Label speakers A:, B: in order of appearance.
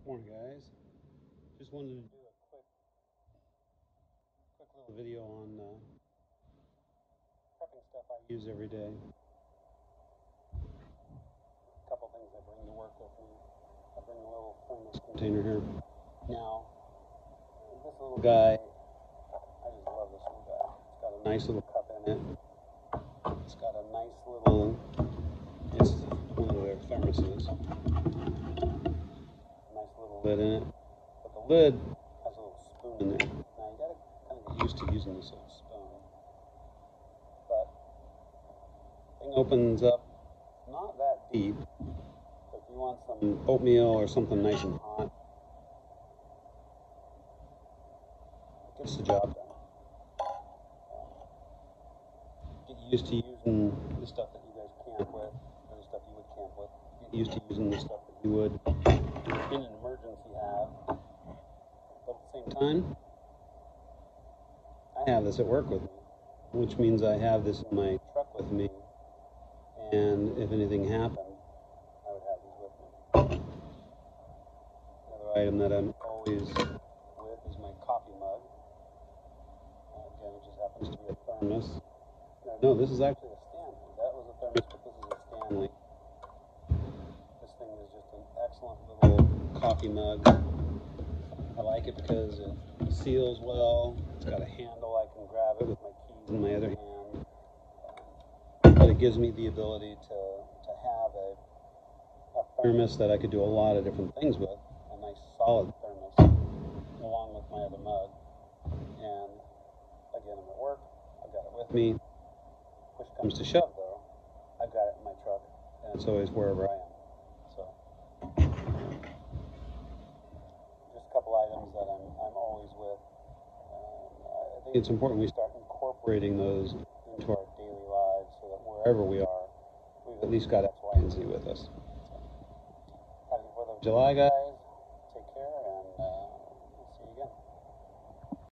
A: Morning, guys. Just wanted to do a quick little video on prepping stuff I use every day. A couple things I bring to work with me. I bring a little thermos container here. Now, this little guy, I just love this little guy. It's got a nice little cup in it. It's got a nice little, it's one of their thermoses. Nice little lid in it. But the lid has a little spoon in there. Now you gotta kind of get used to using this little spoon. But the thing opens up not that deep. So if you want some oatmeal or something nice and hot, it gets the job done. Get used to using the stuff that you guys camp with, or the stuff you would camp with. Get used to using the stuff that you would in an emergency have. But at the same time, I have this at work with me, which means I have this in my truck with me, and if anything happened, I would have these with me. Another item that I'm always with is my coffee mug. Again, it just happens to be a thermos. No, this is actually a Stanley. That was a thermos, but this is a Stanley. This thing is just an excellent little coffee mug. I like it because it seals well. It's got a handle. I can grab it with my keys in my other hand. But it gives me the ability to have a thermos that I could do a lot of different things with. A nice solid thermos along with my other mug. And again, I'm at work. I've got it with me. Push comes to shove, though, I've got it in my truck, and it's always wherever I am. So, just a couple items that I'm always with. I think it's important we start incorporating those into our daily lives, so that wherever we are, we've at least got X, Y, and Z with us. So, happy 4th of July, guys.